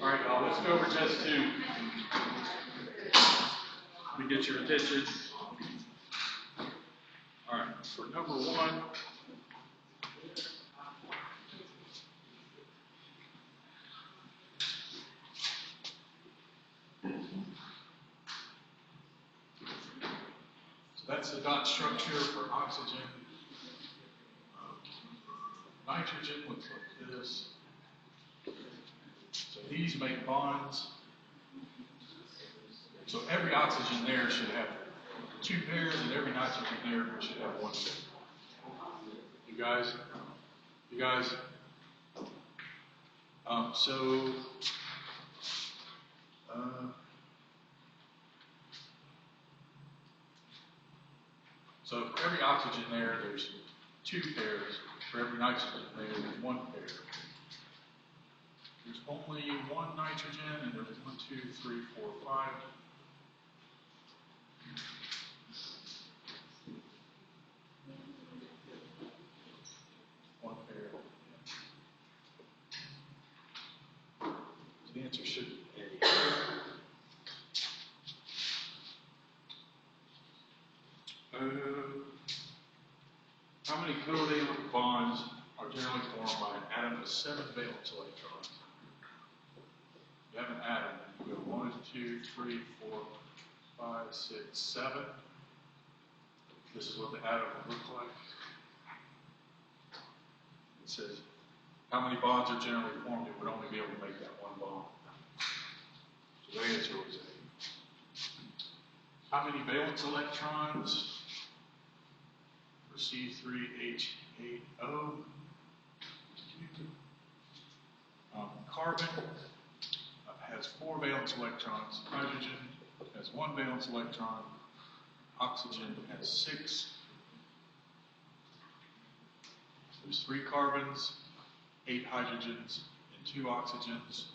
All right, y'all, let's go over test 2. Let me get your attention. All right, for number 1, so that's the dot structure for oxygen. Nitrogen looks like this. So these make bonds. So every oxygen there should have 2 pairs, and every nitrogen there should have 1 pair. You guys? So for every oxygen there's 2 pairs. For every nitrogen there's 1 pair. There's only 1 nitrogen, and there's 1, 2, 3, 4, 5. One pair. So the answer should be A. How many covalent bonds are generally formed by an atom with 7 valence electrons? You have an atom, you go 1, 2, 3, 4, 5, 6, 7. This is what the atom would look like. It says, how many bonds are generally formed? It would only be able to make that 1 bond. So the answer was A. How many valence electrons? For C3H8O. Carbon has 4 valence electrons. Hydrogen has 1 valence electron. Oxygen has 6. There's 3 carbons, 8 hydrogens, and 2 oxygens.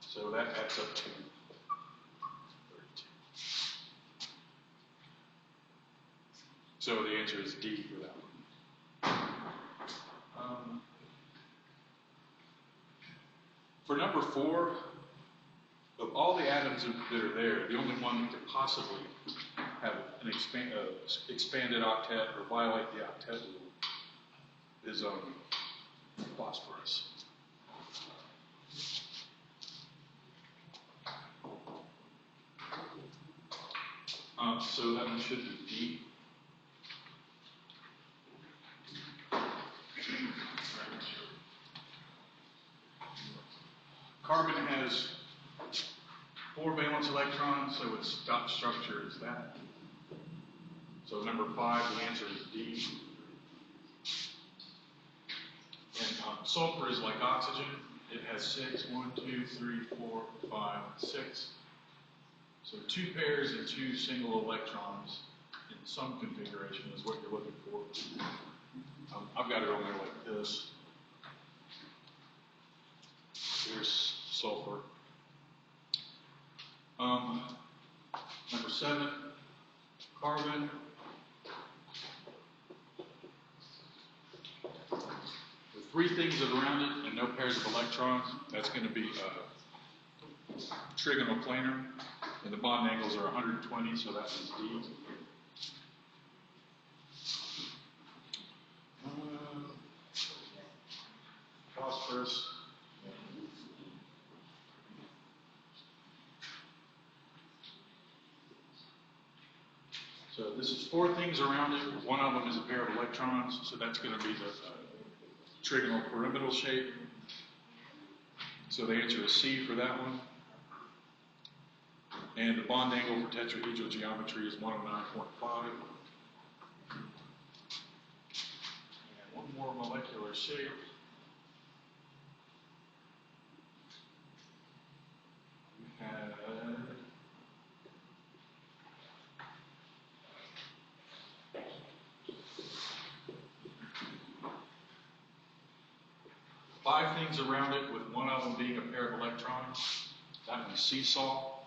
So that adds up to 32. So the answer is D for that one. For number 4, of all the atoms that are there, the only one that could possibly have an expanded octet or violate the octet rule is phosphorus. So that one should be D. Carbon has 4 valence electrons, so its dot structure is that. So number 5, the answer is D. And sulfur is like oxygen. It has 6, 1, 2, 3, 4, 5, 6. So 2 pairs and 2 single electrons in some configuration is what you're looking for. I've got it on there like this. Here's sulfur. Number 7, carbon. With 3 things around it and no pairs of electrons, that's going to be trigonoplanar, and the bond angles are 120, so that is D. Phosphorus. So this is 4 things around it. 1 of them is a pair of electrons, so that's going to be the trigonal pyramidal shape. So the answer is C for that one. And the bond angle for tetrahedral geometry is 109.5. And one more molecular shape. We had 5 things around it, with 1 of them being a pair of electrons. That one's seesaw,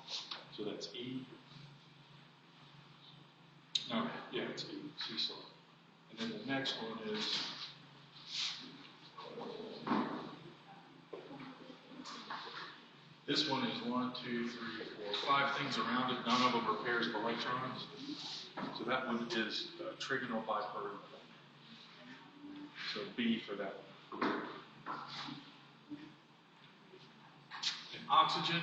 so that's E. No, yeah, it's E, seesaw. And then the next one is This one is 1, 2, 3, 4, 5 things around it. None of them are pairs of electrons. So that one is trigonal bipyramidal. So B for that one. In oxygen,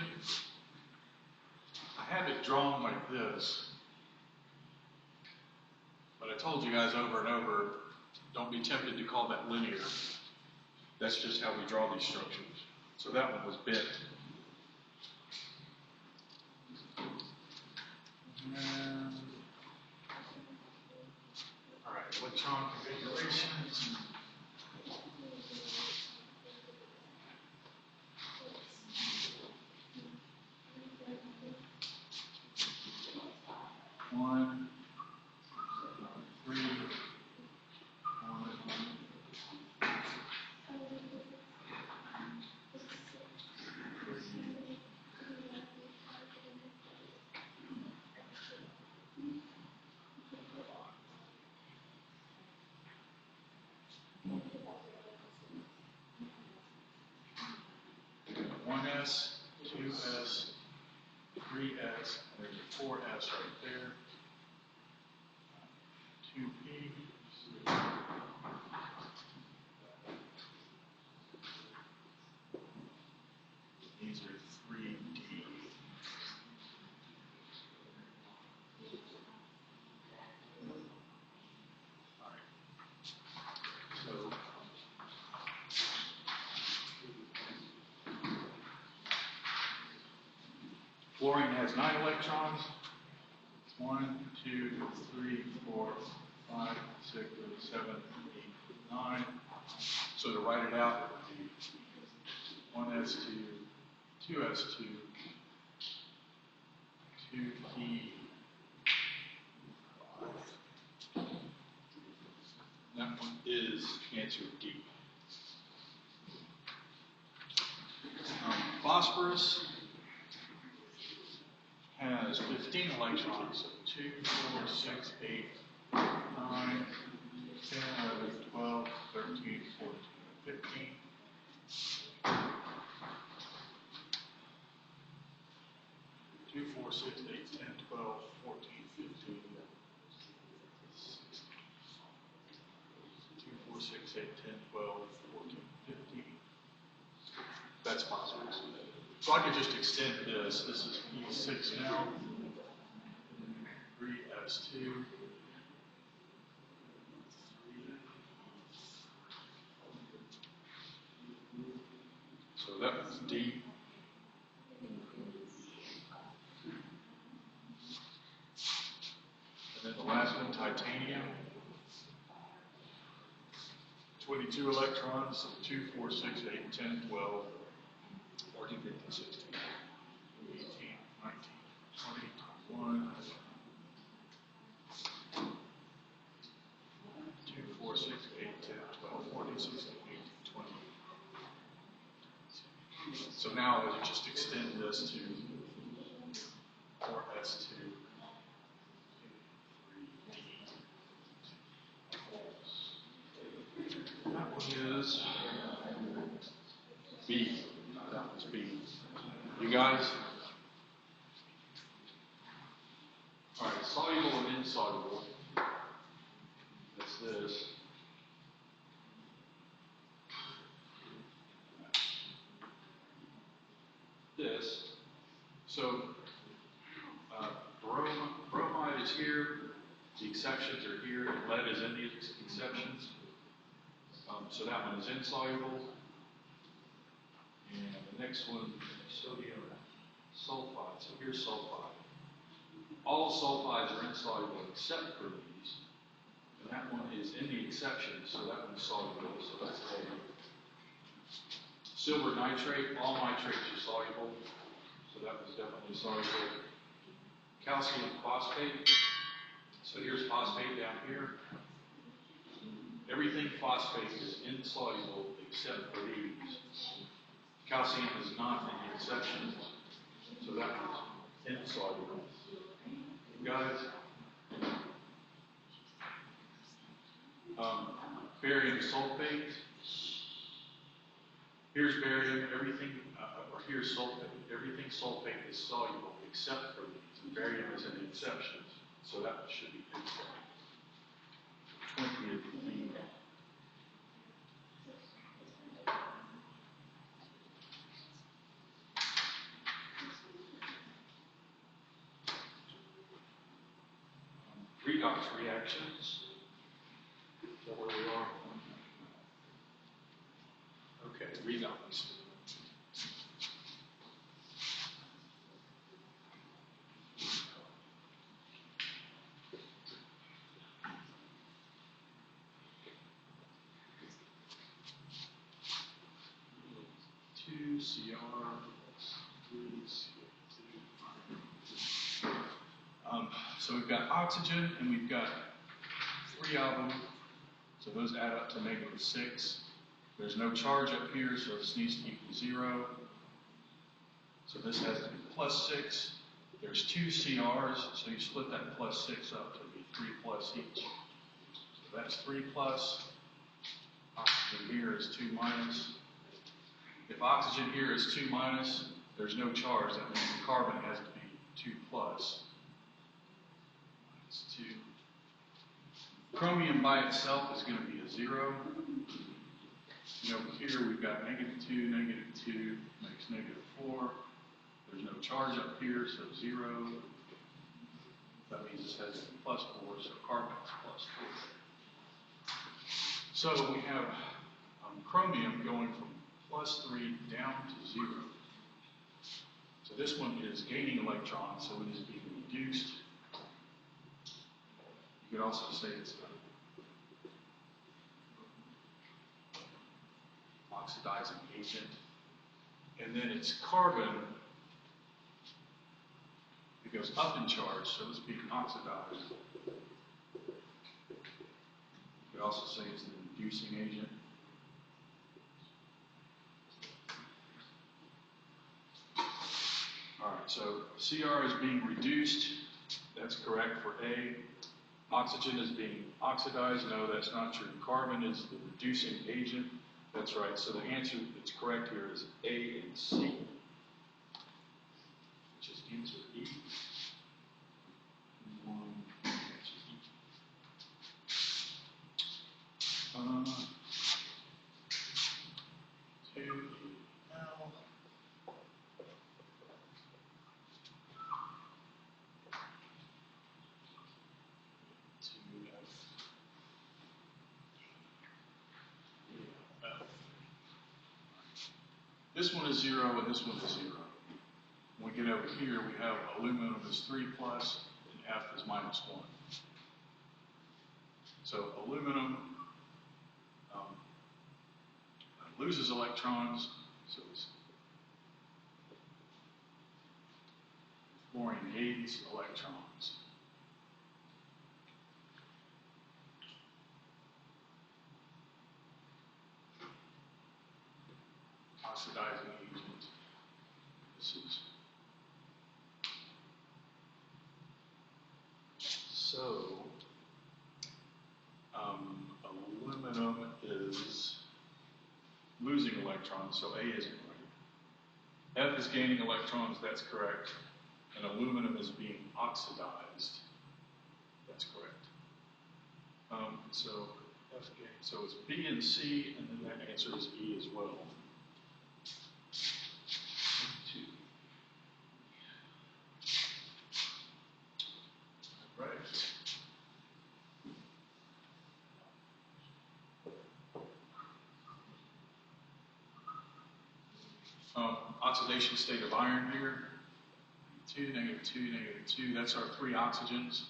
I have it drawn like this. But I told you guys over and over, don't be tempted to call that linear. That's just how we draw these structures. So that one was bent. All right, electron configurations. One, 3, 1. One S, 2S, 3S, there's a 4S right there. 2P. These are 3D. All right. So fluorine has 9 electrons. 1, 2, 3, 4, 5, 6, 7, 8, 9. So to write it out, it would be 1s2, 2s2, 2p, 5. That one is answer D. Phosphorus has 15 electrons, so 2, 4, 6, 8, 9, 10, 11, 12, 13, 14, 15. 2, 4, 6, 8, 10, 12, 14, 15, 16. 2, 4, 6, 8, 10, 12, 14, 15. That's phosphorus. So I could just extend this. This is E6 now. 3s2. So that was D. And then the last one, titanium. 22 electrons, 2, 4, 6, 8, 10, 12, 14, 15, 16, 18, 19, 20, 21, 2, 4, 6, 8, 10, 12, 14, 16, 18, 20. So now I just extend this to 4s2, 3d. That one is B. That one's B. You guys? All right, soluble and insoluble. That's this. This. So, bromide is here. The exceptions are here. And lead is in the exceptions. So that one is insoluble. And the next one, sodium sulfide. So here's sulfide. All sulfides are insoluble except for these. And that one is in the exceptions, so that one's soluble, so that's A. Silver nitrate, all nitrates are soluble, so that one's definitely soluble. Calcium phosphate, so here's phosphate down here. Everything phosphate is insoluble except for these. Calcium is not in the exceptions, so that one's insoluble. Guys, barium sulfate, Here's barium, everything, or here's sulfate. Everything sulfate is soluble except for these, and barium is an exception. So that should be fixed. 20th B. Redox reactions. Is that where we are? Okay, redox. Two CR, 3 CO2. So we've got oxygen, and we've got 3 of them. So those add up to -6. There's no charge up here, so this needs to equal 0. So this has to be +6. There's 2 CRs, so you split that +6 up to be 3 plus each. So that's 3 plus. Oxygen here is 2 minus. If oxygen here is 2 minus, there's no charge. That means the carbon has to be 2 plus. Minus 2. Chromium by itself is going to be a 0. And over here we've got -2, -2 makes -4. There's no charge up here, so 0. That means this has to be +4, so carbon is +4. So we have chromium going from +3 down to 0. So this one is gaining electrons, so it is being reduced. You could also say it's an oxidizing agent. And then it's carbon. It goes up in charge, so it's being oxidized. You could also say it's the reducing agent. All right, so CR is being reduced. That's correct for A. Oxygen is being oxidized. No, that's not true. Carbon is the reducing agent. That's right. So the answer that's correct here is A and C, which is answer E. Two L. This one is 0 and this one is 0. When we get over here, we have aluminum is 3 plus and F is -1. So aluminum loses electrons, so it's fluorine gains electrons. Oxidizing agent. This is so aluminum is losing electrons, so A isn't right. F is gaining electrons, that's correct. And aluminum is being oxidized. That's correct. So F gain. So it's B and C, and then that answer is E as well. Oxidation state of iron here. 2, -2, -2. That's our 3 oxygens.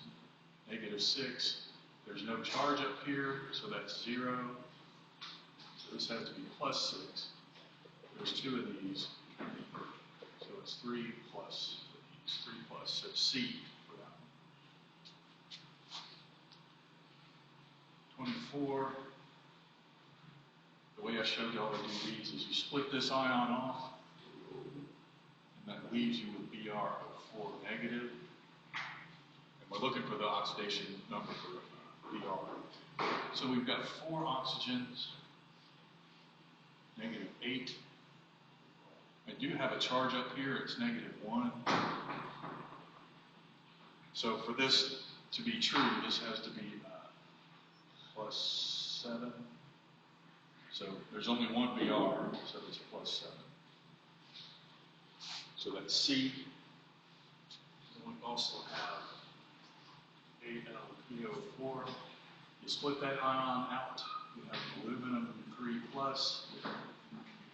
-6. There's no charge up here, so that's 0. So this has to be +6. There's 2 of these. So it's 3 plus these. 3 plus. So C for that one. 24. The way I showed y'all to do these is you split this ion off. And that leaves you with Br4 negative. And we're looking for the oxidation number for Br. So we've got 4 oxygens, -8, I do have a charge up here, it's -1. So for this to be true, this has to be +7. So there's only one VR, so it's +7. So that's C. And we also have AlPO4. You split that ion out, you have aluminum 3+,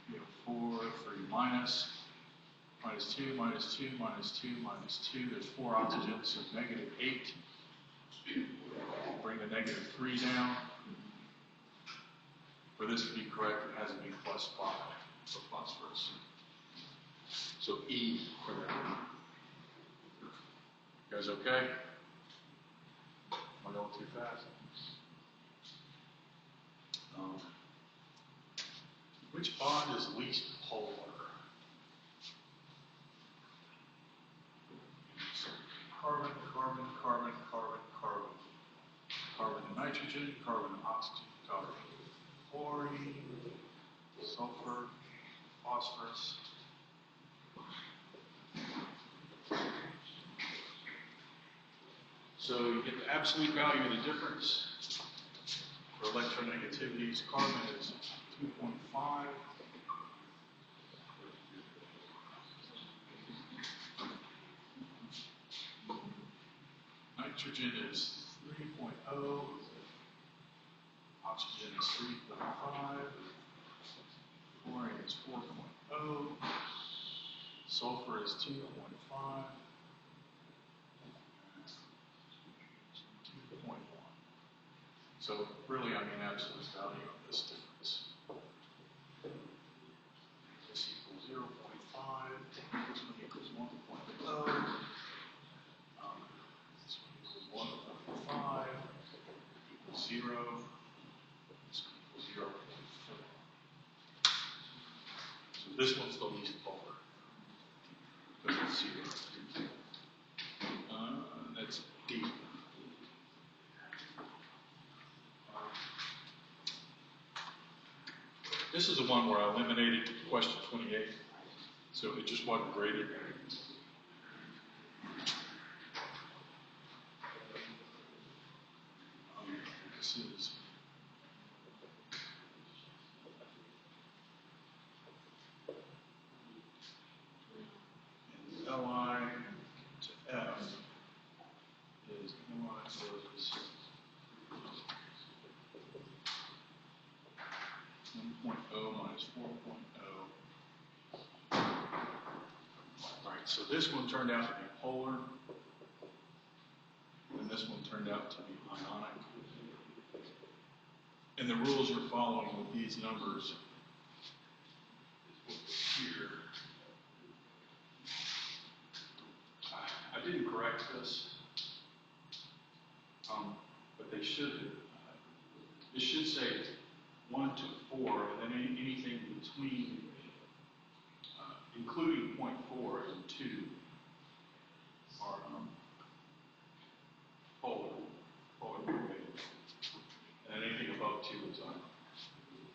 PO4, 3-, -2, -2, -2, -2. There's 4 oxygens, so -8. Bring the -3 down. For this to be correct, it has to be +5 for phosphorus. So E for that. You guys okay? Am I going too fast? Which bond is least polar? So carbon, carbon, carbon, carbon, carbon. Carbon and nitrogen, carbon and oxygen, carbon and chlorine, sulfur, phosphorus. So you get the absolute value of the difference. For electronegativities, carbon is 2.5. Nitrogen is 3.0. Oxygen is 3.5. Chlorine is 4.0. Sulfur is 2.5. 2.1. So really, I mean absolute value of this difference. This equals 0.5. This one equals 1.0. This one equals 1.5. Equals 0. This one equals 0.4. So this one's the least polar because it's 0. That's D. This is the one where I eliminated question 28, so it just wasn't graded. This is and Li to F is Li is 1.0 minus 4.0. All right, so this one turned out to be polar, and this one turned out to be ionic. And the rules you're following with these numbers here. I didn't correct this, but they should. It should say 1 to 4, and then anything between, including 0.4 and 2, are polar related. And anything above 2 is ionic.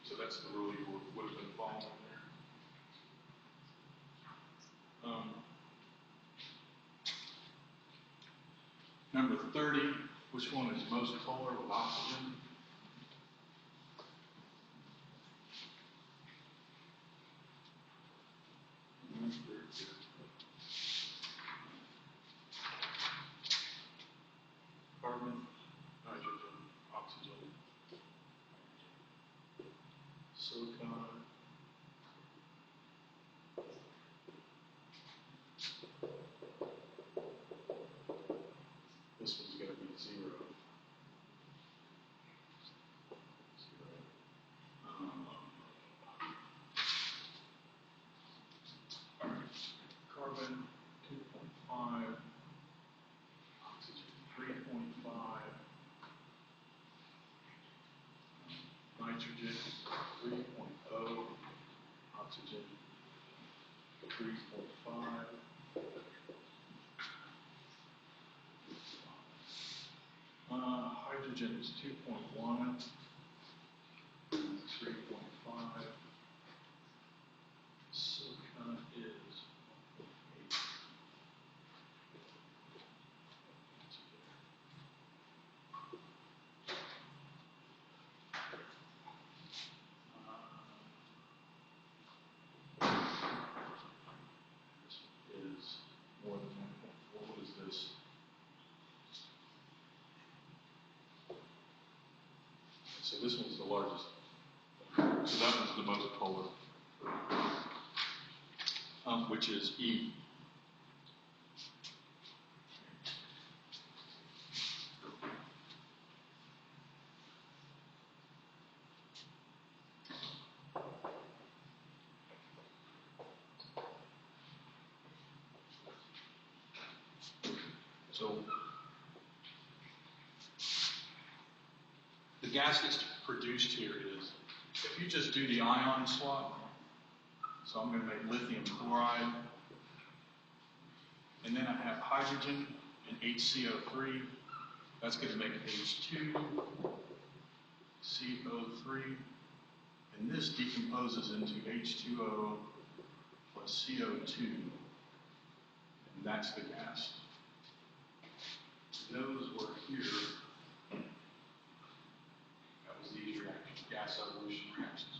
So that's the rule you would have been following there. Number 30, which one is most polar with oxygen? Carbon, nitrogen, oxygen, silicon. This one's going to be 0. All right. Carbon 2.5, oxygen 3.5, nitrogen 3.0, oxygen 3.5. Hydrogen is 2.1, 3.5. Silicon So this one's the largest. So that one's the most polar, which is E. So the gas that's produced here is, if you just do the ion swap, so I'm going to make lithium chloride, and then I have hydrogen and HCO3, that's going to make H2CO3, and this decomposes into H2O plus CO2, and that's the gas. Those were here. That was these reactions, gas evolution reactions.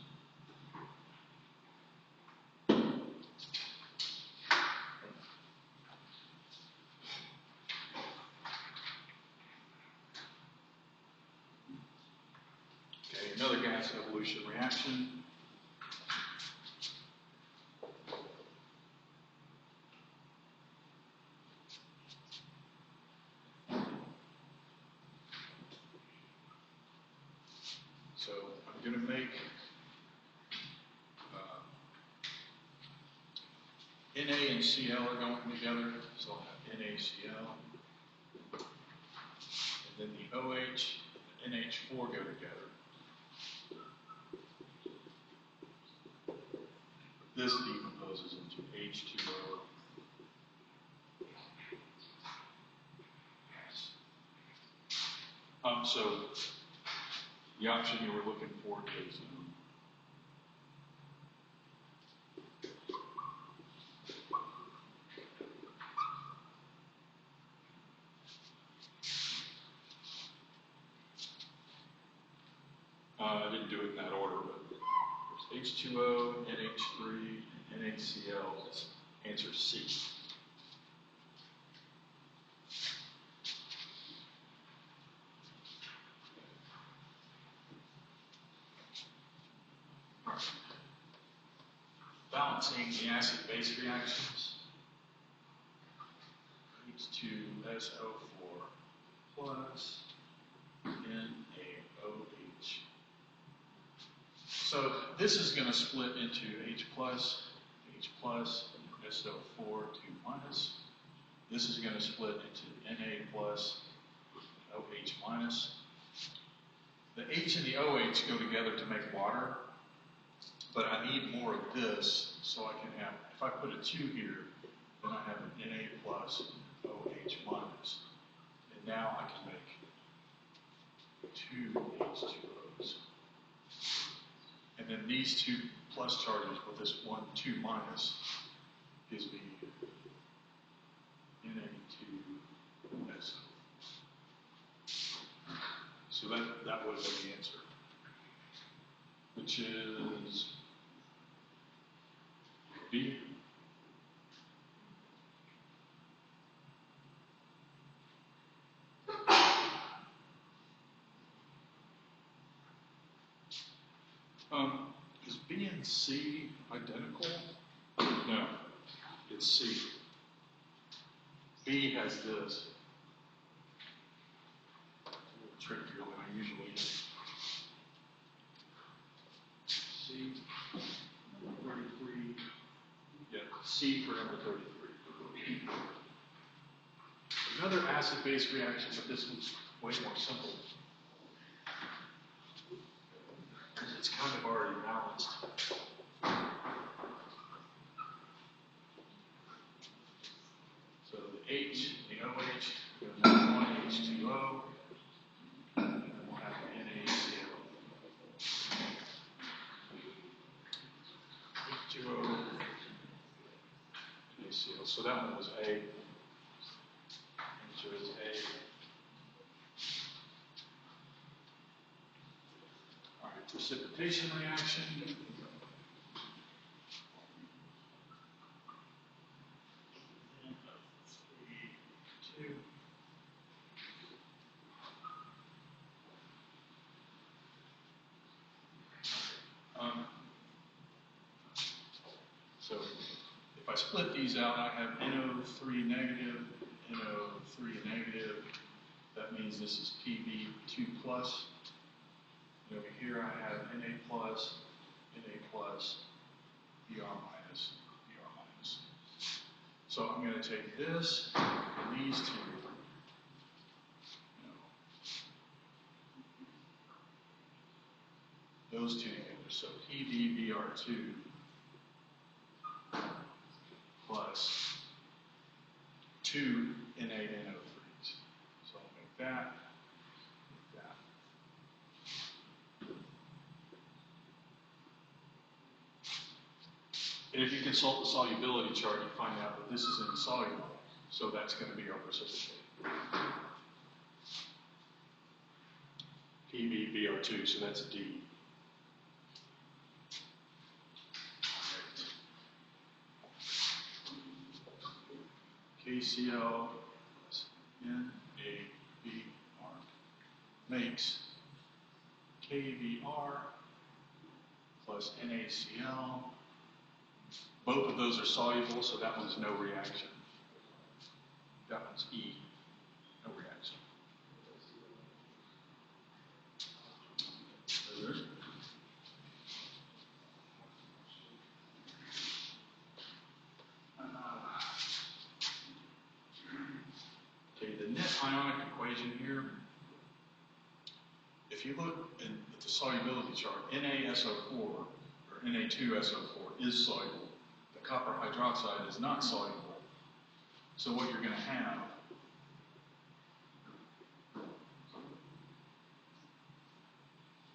Okay, another gas evolution reaction. So I'm going to make Na and Cl are going together, so I'll have NaCl. And then the OH and NH4 go together. This decomposes into H2O. So the option you were looking for is I didn't do it in that order, but there's H2O, NH3, and NaCl. That's answer C. All right. Balancing the acid-base reactions. H2SO4 plus NaOH. So this is going to split into H plus, SO4, 2 minus. This is going to split into Na plus, OH minus. The H and the OH go together to make water, but I need more of this, so I can have, if I put a 2 here, then I have an Na plus, OH minus. And now I can make 2 H2Os. And then these 2 plus charges with this 1, 2 minus gives me Na2SO. So that would have been the answer, which is B. Is B and C identical? No, it's C. B has this. It's a little trickier than I usually do. C, number 33. Yeah, C for number 33. Another acid-base reaction, but this one's way more simple. It's kind of already balanced. So the H, the OH, goes to 1 H2O, and then we'll have NaCl. H2O, NaCl. So that one was A. Answer is A. All right, precipitation reaction. 2. I split these out, I have NO3 negative, NO3 negative. That means this is Pb2 plus. And over here I have Na plus, Br minus, Br minus. So I'm going to take this and these two. Those two together. So PbBr2 plus 2 innate NO3s. So I'll make that, And if you consult the solubility chart, you find out that this is insoluble. So that's going to be our precipitate. PbBr2, so that's D. KCl plus NaBr makes KBr plus NaCl. Both of those are soluble, so that one's no reaction. That one's E, no reaction. Okay, the net ionic equation here, if you look at the solubility chart, NaSO4 or Na2SO4 is soluble. The copper hydroxide is not soluble. So what you're going to have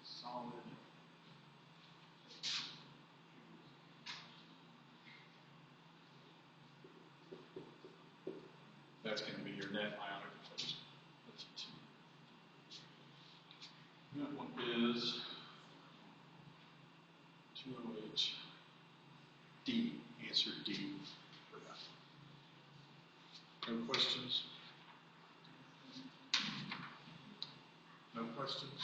solid that's going to be your net ionic equation. That one is 2OH D. Answer D for that. No questions? No questions?